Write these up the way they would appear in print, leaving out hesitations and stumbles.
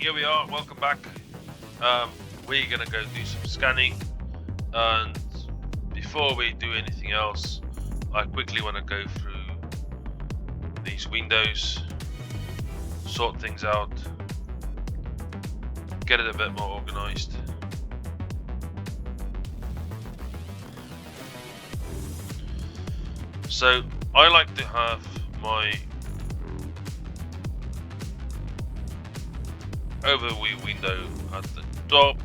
here we are. Welcome back. We're gonna go do some scanning, and before we do anything else, I quickly want to go through these windows, sort things out, get it a bit more organized. So I like to have my overview window at the top.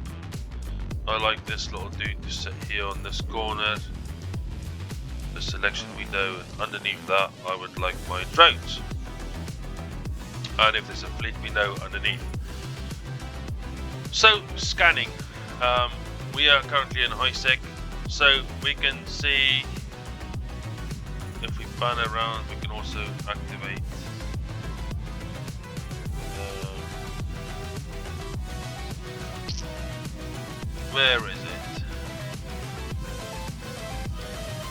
I like this little dude to sit here on this corner, the selection window, and underneath that I would like my drones, and if there's a fleet window underneath. So scanning, we are currently in high sec, so we can see, if we pan around, we can also activate where is it?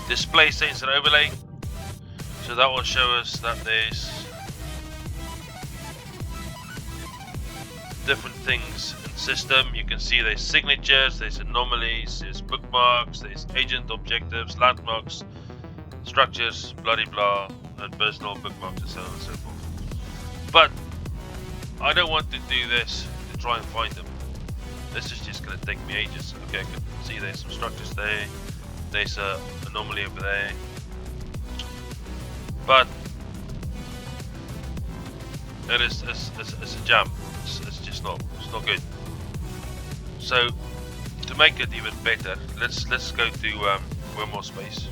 Display sensor overlay. So that will show us that there's different things in system. You can see there's signatures, there's anomalies, there's bookmarks, there's agent objectives, landmarks, structures, bloody blah, and personal bookmarks, and so on and so forth. But I don't want to do this to try and find them. This is just going to take me ages. Okay, I can see there's some structures there. There's an anomaly over there. But it is it's a jam. It's just not good. So to make it even better, let's go to Wormhole Space,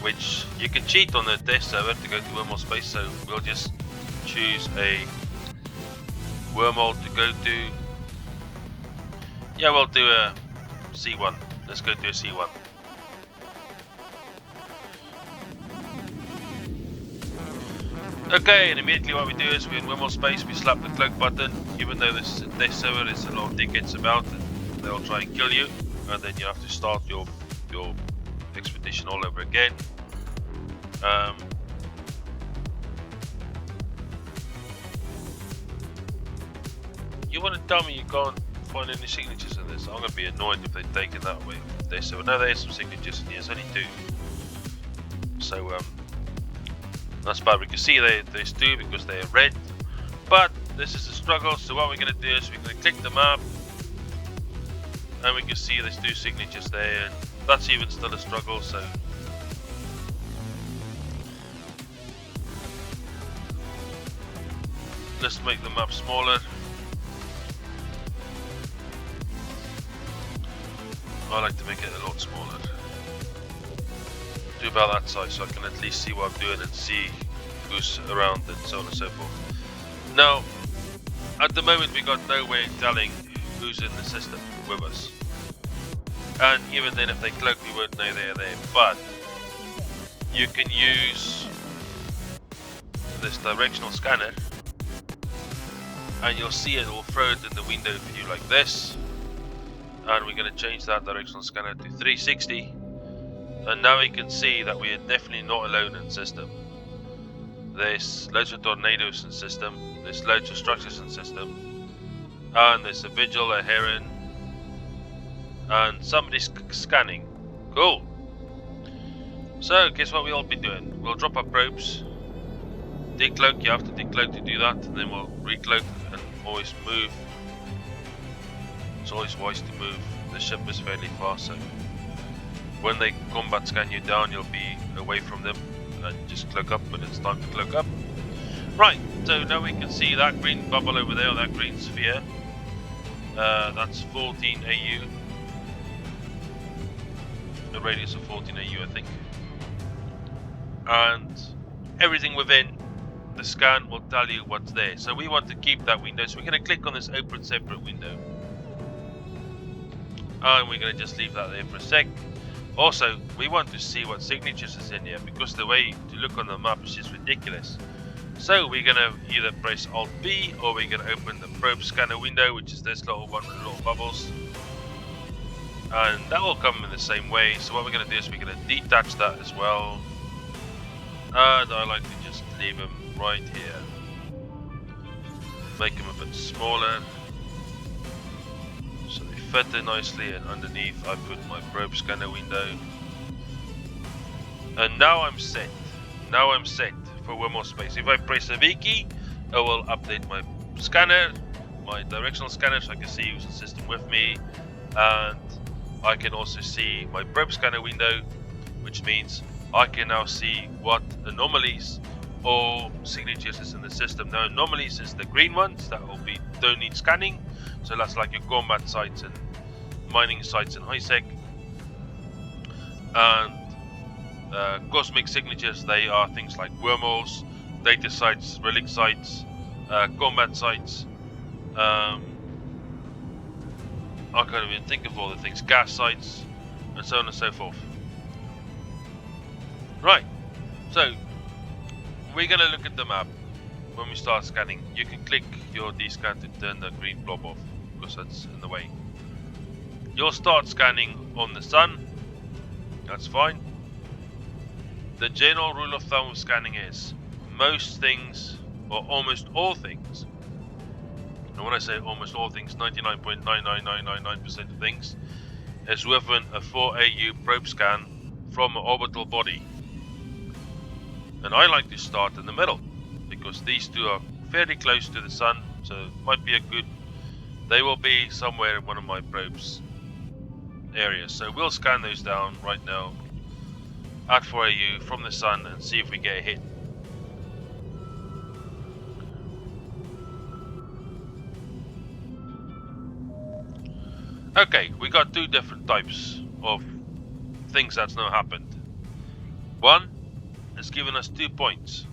which you can cheat on the test server to go to Wormhole Space. So we'll just choose a wormhole to go to. Yeah, we'll do a C1. Let's go to a C1. Okay, and immediately what we do is we're in Wormhole Space, we slap the cloak button. Even though this is a test server, there's a lot of dickheads about, and they'll try and kill you, and then you have to start your expedition all over again. You want to tell me you can't find any signatures in this? I'm going to be annoyed if they've taken that away from this. So no, there's some signatures in here. There's only 2. So that's bad. We can see there's 2 because they're red. But this is a struggle. So what we're going to do is we're going to click the map, and we can see there's 2 signatures there. And that's even still a struggle. So let's make the map smaller. I like to make it a lot smaller. Do about that size so I can at least see what I'm doing and see who's around and so on and so forth. Now, at the moment we got no way of telling who's in the system with us. And even then if they cloak we won't know they're there. But you can use this directional scanner and you'll see it will throw it in the window for you like this. And we're going to change that directional scanner to 360, and now we can see that we are definitely not alone in system. There's loads of tornadoes in system, there's loads of structures in system, and there's a vigil, a heron, and somebody's scanning. Cool. So guess what we'll be doing? We'll drop our probes, decloak. You have to decloak to do that, and then we'll recloak and always move. It's always wise to move. The ship is fairly fast, so when they combat scan you down, you'll be away from them and just cloak up when it's time to cloak up. Right, so now we can see that green bubble over there, that green sphere. That's 14 AU. The radius of 14 AU, I think. And everything within the scan will tell you what's there. So we want to keep that window, so we're going to click on this open separate window. And we're going to just leave that there for a sec. Also, we want to see what signatures is in here, because the way to look on the map is just ridiculous. So we're going to either press Alt B, or we're going to open the probe scanner window, which is this little one with little bubbles. And that will come in the same way. So what we're going to do is we're going to detach that as well. And I like to just leave them right here. Make them a bit smaller, so they fit in nicely, and underneath I put my probe scanner window. And now I'm set. Now I'm set for wormhole space. If I press the V key, I will update my scanner, my directional scanner, so I can see who's the system with me, and I can also see my probe scanner window, which means I can now see what anomalies or signatures is in the system. Now anomalies is the green ones that will be don't need scanning, so that's like your combat sites and mining sites in HiSec. And cosmic signatures, they are things like wormholes, data sites, relic sites, combat sites. I can't even think of all the things, gas sites, and so on and so forth. Right, so we're going to look at the map when we start scanning. You can click your D-scan to turn the green blob off, because that's in the way. You'll start scanning on the sun, that's fine. The general rule of thumb of scanning is most things, or almost all things, and when I say almost all things, 99.99999% of things, is within a 4AU probe scan from an orbital body. And I like to start in the middle, because these two are fairly close to the sun, so it might be a good, they will be somewhere in one of my probes areas. So we'll scan those down right now at 4AU from the sun and see if we get a hit. Okay, we got two different types of things that's now happened. One has given us 2 points.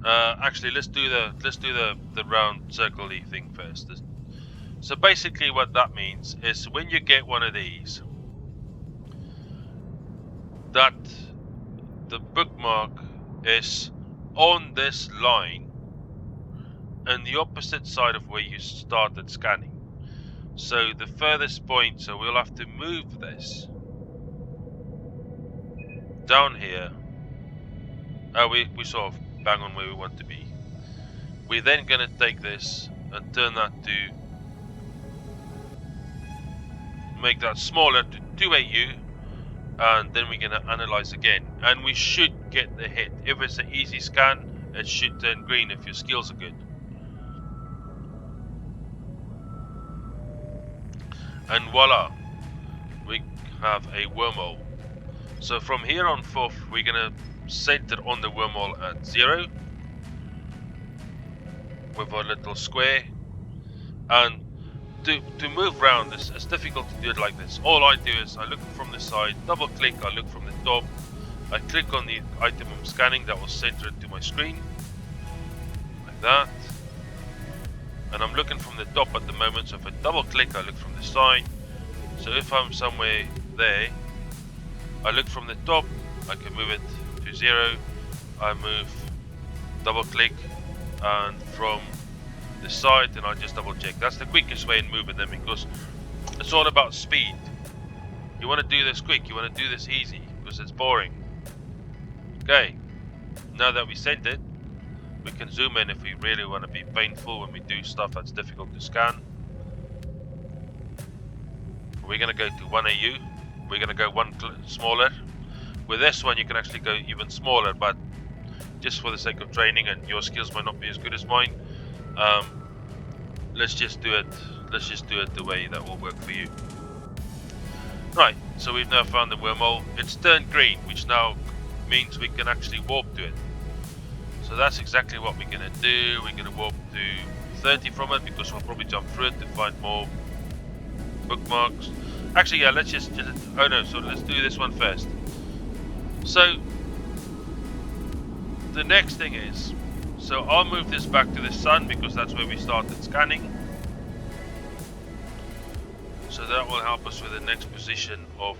Actually, let's do the round circle-y thing first. So basically, what that means is when you get one of these, that the bookmark is on this line and the opposite side of where you started scanning. So the furthest point, so we'll have to move this down here. We sort of bang on where we want to be. We're then going to take this and turn that to make that smaller to 2AU, and then we're going to analyze again, and we should get the hit. If it's an easy scan, it should turn green if your skills are good. And voila, we have a wormhole. So from here on forth, we're going to center on the wormhole at 0 with our little square. And to move around this, it's difficult to do it like this. All I do is I look from the side, double click, I look from the top, I click on the item I'm scanning, that will center it to my screen, like that. And I'm looking from the top at the moment, so if I double click, I look from the side. So if I'm somewhere there, I look from the top, I can move it to 0, I move, double click, and from the side, and I just double check. That's the quickest way in moving them, because it's all about speed. You want to do this quick, you want to do this easy, because it's boring. Okay, now that we sent it, we can zoom in if we really want to be painful when we do stuff that's difficult to scan. We're going to go to 1AU. We're going to go one smaller. With this one you can actually go even smaller, but just for the sake of training, and your skills might not be as good as mine, let's just do it the way that will work for you. Right, so we've now found the wormhole. It's turned green, which now means we can actually warp to it. So that's exactly what we're going to do. We're going to warp to 30 from it, because we'll probably jump through it to find more bookmarks. Actually, yeah, let's just oh no, so let's do this one first. So the next thing is, so I'll move this back to the sun, because that's where we started scanning. So that will help us with the next position of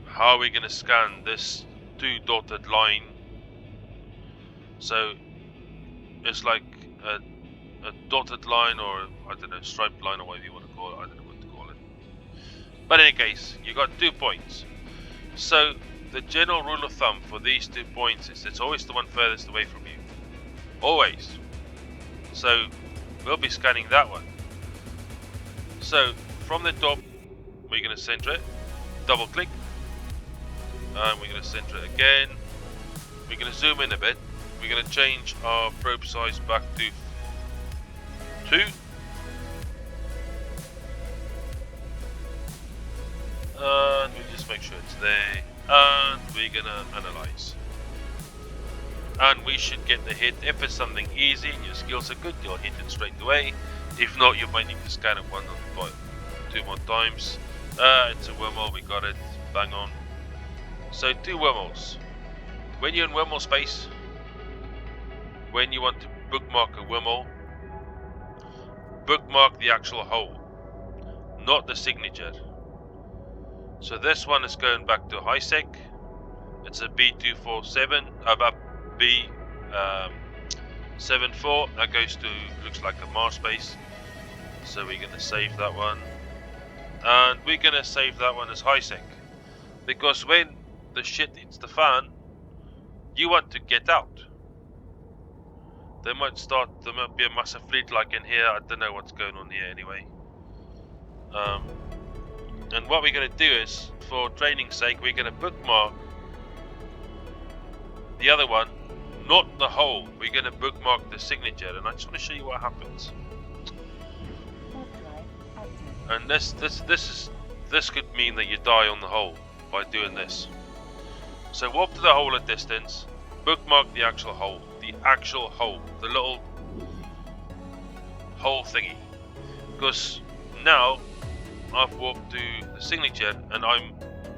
how we're going to scan this 2 dotted line. So it's like a dotted line, or I don't know, striped line, or whatever you want to call it. I don't know what to call it. But in any case, you got 2 points. So the general rule of thumb for these 2 points is it's always the one furthest away from you. always. So we'll be scanning that one. So from the top, we're going to center it, double click, and we're going to center it again. We're going to zoom in a bit. We're going to change our probe size back to 2. And we just make sure it's there. And we're going to analyze. And we should get the hit. If it's something easy and your skills are good, you'll hit it straight away. If not, you might need to scan it 1 or 2 more times. It's a wormhole, we got it, bang on. So 2 wormholes. When you're in wormhole space, when you want to bookmark a wormhole, bookmark the actual hole, not the signature. So this one is going back to HiSec. It's a B247, B74. That goes to, looks like a Mars base. So we're going to save that one. And we're going to save that one as HiSec. Because when the shit hits the fan, you want to get out. There might be a massive fleet like in here. I don't know what's going on here anyway. And what we're going to do is, for training's sake, we're going to bookmark the other one, not the hole. We're going to bookmark the signature, and I just want to show you what happens. And this could mean that you die on the hole by doing this. So warp to the hole at distance, bookmark the actual hole, the little hole thingy. Because now I've warped to the signature and I'm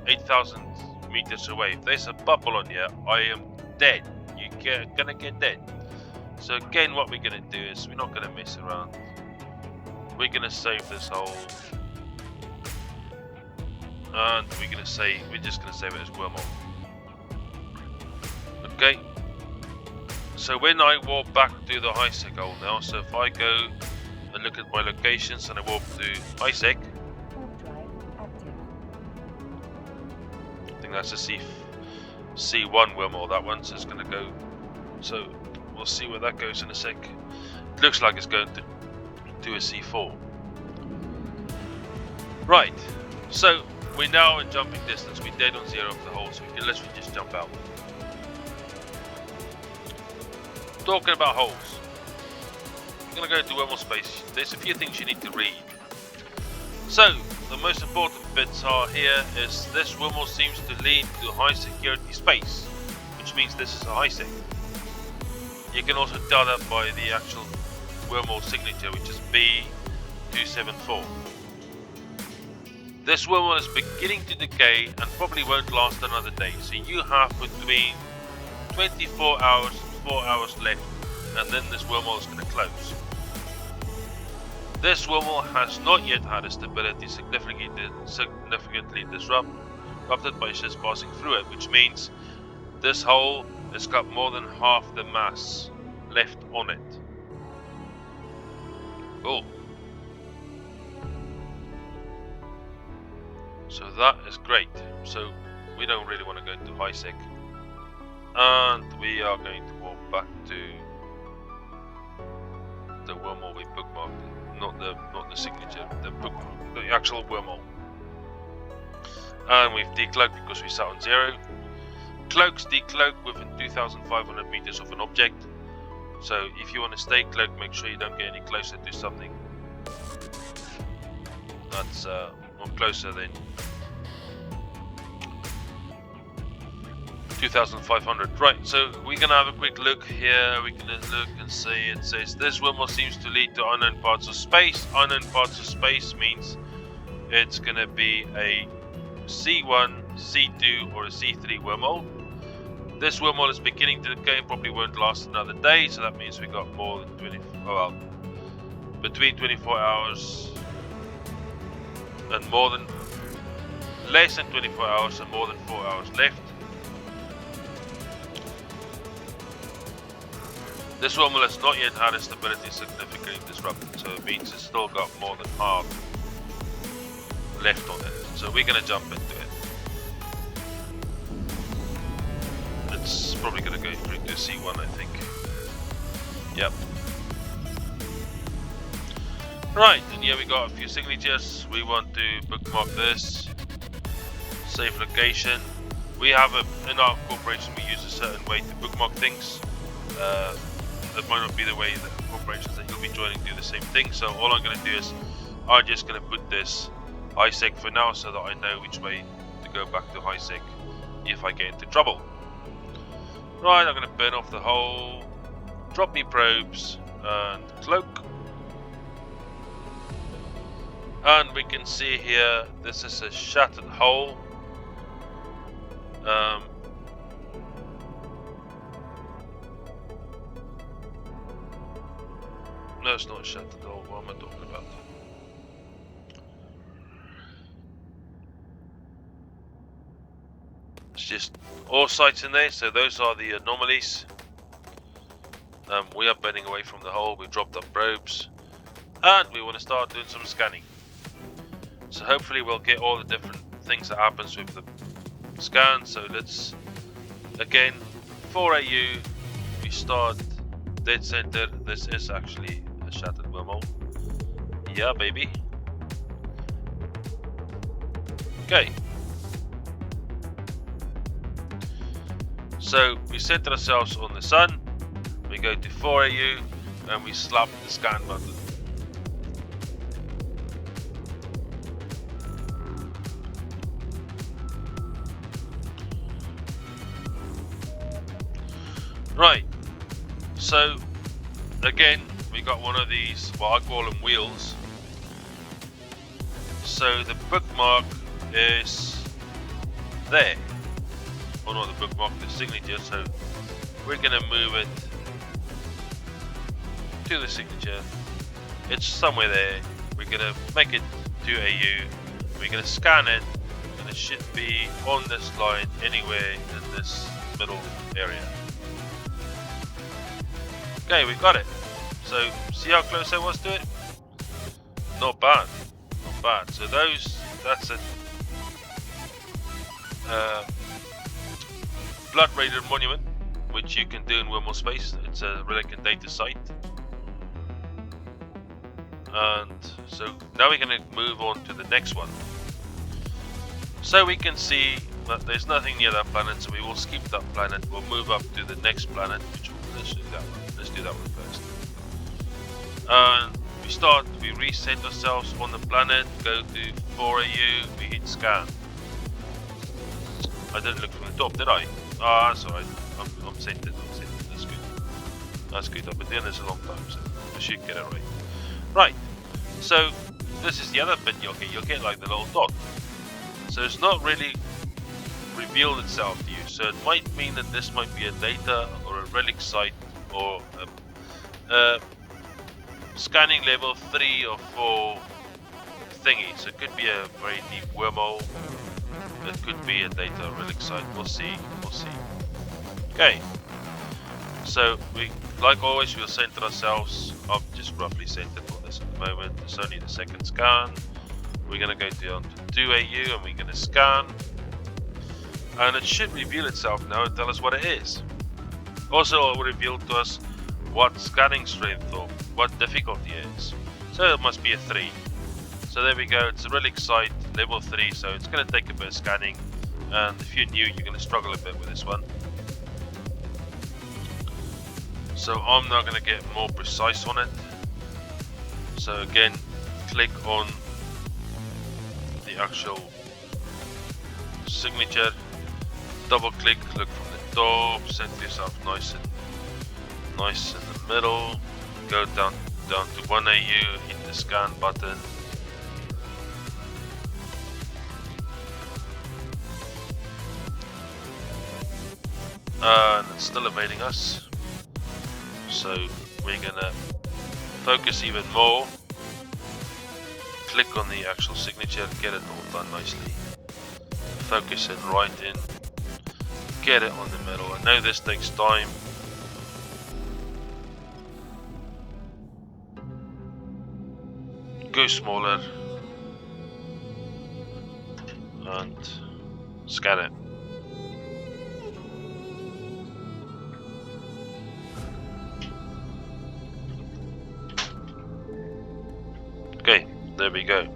8,000 meters away. If there's a bubble on here, I am dead. You're gonna get dead. So again, what we're gonna do is we're not gonna mess around. We're gonna save this hole, and we're just gonna save it as wormhole. Okay. So when I warp back to the HiSec hole now, so if I go and look at my locations and I warp to HiSec, I think that's a C1 wormhole, that one, so it's going to go, so we'll see where that goes in a sec. It looks like it's going to do a C4. Right, so we're now in jumping distance, we're dead on 0 of the hole, so we can literally just jump out. Talking about holes, I'm going to go into wormhole space. There's a few things you need to read. So, the most important bits are here is this wormhole seems to lead to high security space, which means this is a HiSec. You can also tell that by the actual wormhole signature, which is B274. This wormhole is beginning to decay and probably won't last another day, so you have between 24 hours and 4 hours left, and then this wormhole is going to close. This wormhole has not yet had its stability significantly disrupted by ships passing through it, which means this hole has got more than half the mass left on it. Cool. So that is great. So we don't really want to go into HiSec, and we are going to walk back to the wormhole we bookmarked. Not the signature, the actual wormhole. And we've decloaked because we sat on 0. Cloaks decloak within 2,500 meters of an object. So if you want to stay cloaked, make sure you don't get any closer to something that's not closer than 2,500. Right, so we're gonna have a quick look here. We're gonna look and see. It says this wormhole seems to lead to unknown parts of space. Unknown parts of space means it's gonna be a C1, C2, or a C3 wormhole. This wormhole is beginning to decay and probably won't last another day, so that means we got more than 24, between 24 hours and less than 24 hours and more than 4 hours left. This wormhole has not yet had its stability significantly disrupted, so it means it's still got more than half left on it. So we're going to jump into it. It's probably going to go through to C1, I think. Yep. Right, and here we got a few signatures. We want to bookmark this. Save location. We have in our corporation we use a certain way to bookmark things. That might not be the way that corporations that you'll be joining do the same thing. So all I'm going to do is I'm just going to put this HiSec for now so that I know which way to go back to HiSec if I get into trouble. Right, I'm going to burn off the hole, drop me probes and cloak. And we can see here, this is a shattered hole. No, it's not a shattered hole. What am I talking about? It's just ore sites in there, so those are the anomalies. We are burning away from the hole. We dropped our probes, and we want to start doing some scanning. So hopefully we'll get all the different things that happens with the scan. So let's again 4AU. We start dead center. This is actually a shattered wormhole. Yeah, baby. Okay. So we center ourselves on the sun. We go to 4AU and we slap the scan button. Right, so again we got one of these, well I call them wheels. So the bookmark is there, or not the bookmark, the signature, so we're going to move it to the signature. It's somewhere there. We're going to make it to AU, we're going to scan it, and it should be on this line anywhere in this middle area. Okay, we got it. So see how close I was to it? Not bad, not bad. So that's a Blood Raider monument, which you can do in Wormhole Space. It's a relic and data site. And so now we're going to move on to the next one. So we can see that there's nothing near that planet, so we will skip that planet. We'll move up to the next planet, which let's do that one. Let's do that one first. And we reset ourselves on the planet, go to 4AU, we hit scan. I didn't look from the top, did I? Ah, that's alright. I'm centered, that's good. That's good, I've been doing this a long time, so I should get it right. Right, so this is the other bit you'll get like the little dot. So it's not really revealed itself to you, so it might mean that this might be a data or a relic site or a scanning level 3 or 4 thingy. So it could be a very deep wormhole, it could be a data or relic site, we'll see. Okay, so we, like always, we'll center ourselves. I'm just roughly centered on this at the moment. It's only the second scan. We're going to go down to 2AU and we're going to scan, and it should reveal itself now and tell us what it is. Also it will reveal to us what scanning strength or what difficulty it is. So it must be a 3. So there we go, it's a relic site, level 3, so it's going to take a bit of scanning, and if you're new you're going to struggle a bit with this one. So I'm now going to get more precise on it. So again, click on the actual signature, double click, look from the top, set yourself nice in the middle, go down to 1AU, hit the scan button. And it's still evading us, so we're gonna focus even more, click on the actual signature, get it all done nicely, focus it right in, get it on the middle. I know this takes time, go smaller and scan it. we go.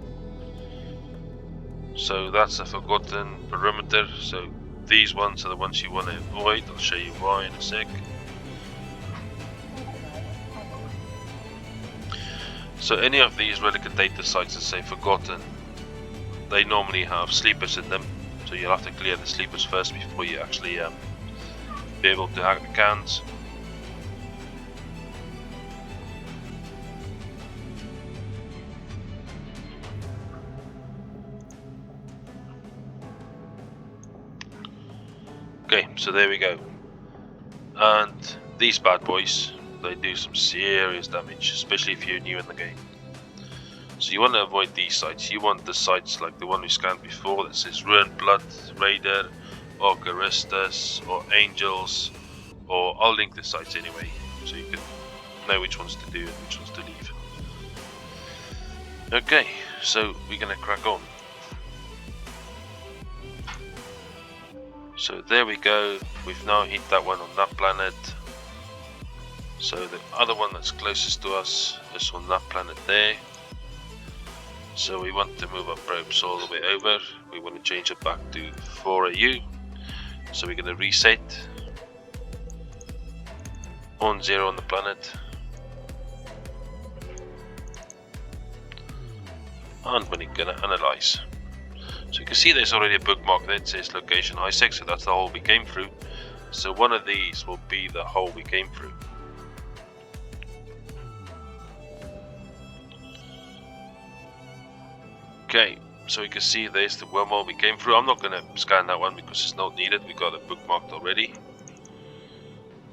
So that's a forgotten perimeter. So these ones are the ones you want to avoid. I'll show you why in a sec. So any of these relic data sites that say forgotten, they normally have sleepers in them. So you'll have to clear the sleepers first before you actually be able to hack the cans. Okay, so there we go. And these bad boys, they do some serious damage, especially if you're new in the game. So you want to avoid these sites. You want the sites like the one we scanned before that says Ruined Blood, Raider, or Caristus, or Angels, or I'll link the sites anyway, so you can know which ones to do and which ones to leave. Okay, so we're gonna crack on. So there we go, we've now hit that one on that planet. So the other one that's closest to us is on that planet there. So we want to move our probes all the way over. We want to change it back to 4AU. So we're going to reset on 0 on the planet. And we're going to analyze. So you can see there's already a bookmark there. It says location ISEC, so that's the hole we came through. So one of these will be the hole we came through. Okay, so you can see there's the wormhole we came through. I'm not going to scan that one because it's not needed. We got it bookmarked already.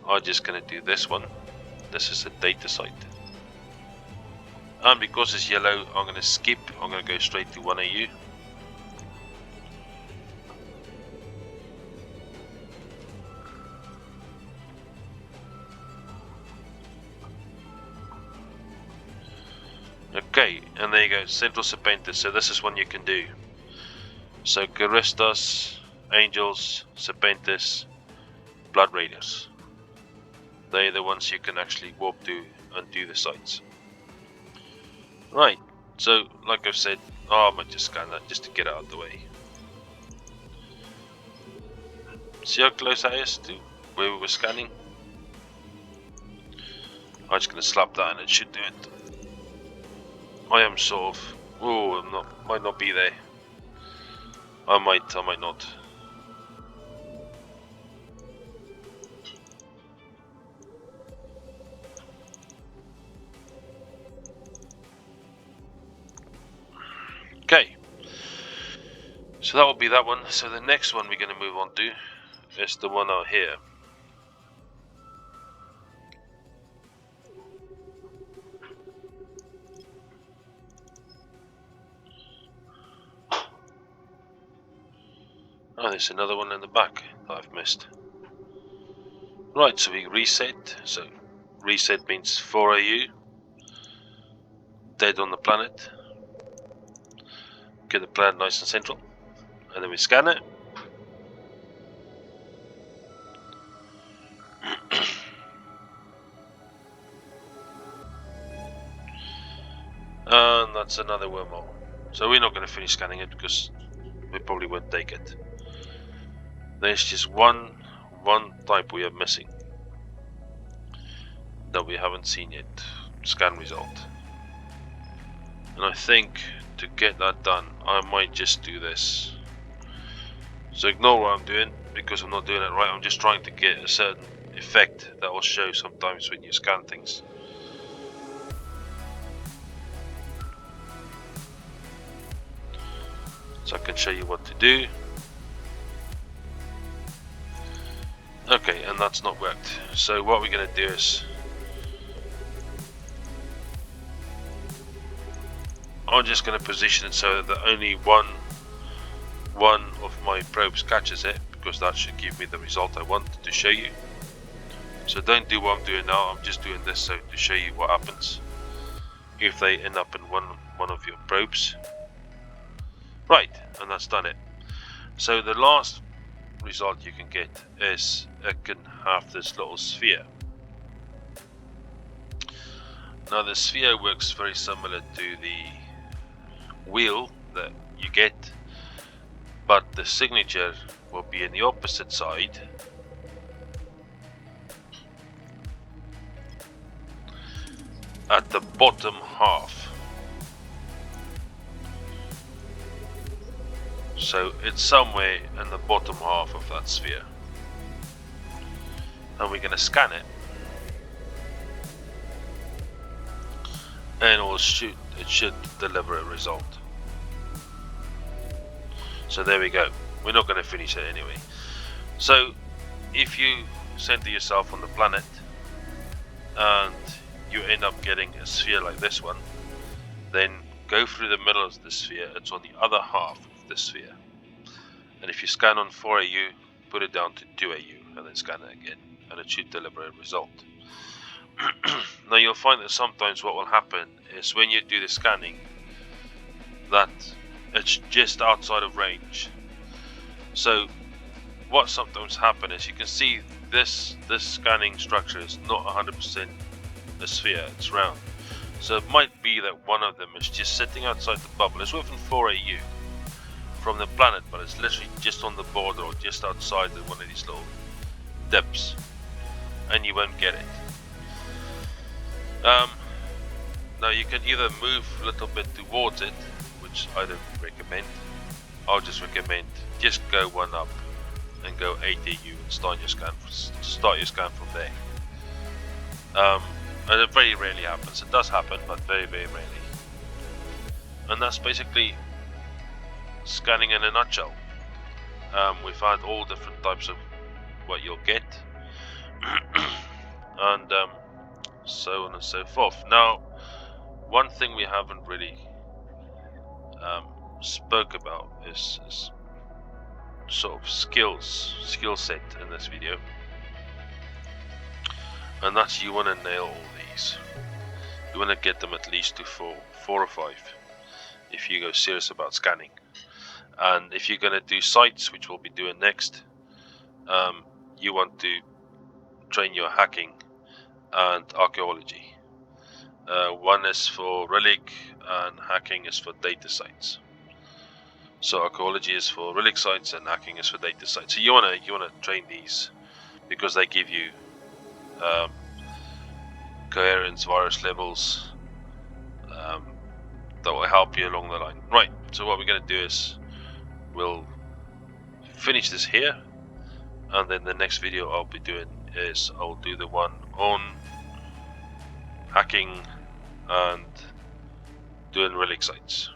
I'm just going to do this one. This is a data site. And because it's yellow, I'm going to skip. I'm going to go straight to 1AU. Okay, and there you go, Central Serpentis. So this is one you can do. So Caristus, Angels, Serpentis, Blood Raiders. They're the ones you can actually warp to and do the sites. Right, so like I've said, I might just scan that just to get it out of the way. See how close that is to where we were scanning? I'm just going to slap that and it should do it. I am sort of, oh, might not be there. I might not. Okay, so that will be that one. So the next one we're going to move on to is the one out here. Oh, there's another one in the back that I've missed. Right, so we reset. So reset means 4AU. Dead on the planet. Get the planet nice and central. And then we scan it. And that's another wormhole. So we're not going to finish scanning it because we probably won't take it. There's just one type we are missing that we haven't seen yet. Scan result. And I think to get that done, I might just do this. So ignore what I'm doing because I'm not doing it right. I'm just trying to get a certain effect that will show sometimes when you scan things. So I can show you what to do. Okay, and that's not worked. So what we're going to do is I'm just going to position it so that only one of my probes catches it, because that should give me the result I want to show you. So don't do what I'm doing now. I'm just doing this so to show you what happens if they end up in one of your probes. Right, and that's done it. So the last result you can get is it can have this little sphere. Now the sphere works very similar to wheel that you get, but the signature will be in the opposite side, at the bottom half. So it's somewhere in the bottom half of that sphere, and we're going to scan it, and it should deliver a result. So there we go. We're not going to finish it anyway. So if you center yourself on the planet and you end up getting a sphere like this one, then go through the middle of the sphere. It's on the other half of the sphere, and if you scan on 4AU, put it down to 2AU and then scan it again, and it should deliver a result. Now you'll find that sometimes what will happen is when you do the scanning that it's just outside of range. So what sometimes happens is you can see this scanning structure is not 100% a sphere, it's round. So it might be that one of them is just sitting outside the bubble. It's within 4AU from the planet, but it's literally just on the border or just outside of one of these little dips, and you won't get it. Now you can either move a little bit towards it, which I don't recommend. I'll just recommend just go one up and go 8AU and start your scan from there. And it very rarely happens. It does happen, but very, very rarely. And that's basically scanning in a nutshell. We found all different types of what you'll get, and so on and so forth. Now, one thing we haven't really spoke about is sort of skill set in this video, and that's you want to nail all these. You want to get them at least to 4 or 5 if you go serious about scanning. And if you're going to do sites, which we'll be doing next, you want to train your hacking and archaeology. One is for relic and hacking is for data sites. So archaeology is for relic sites and hacking is for data sites. So you wanna train these because they give you coherence, virus levels, that will help you along the line. Right, so what we're going to do is we'll finish this here, and then the next video I'll be doing is I'll do the one on hacking and doing relic sites.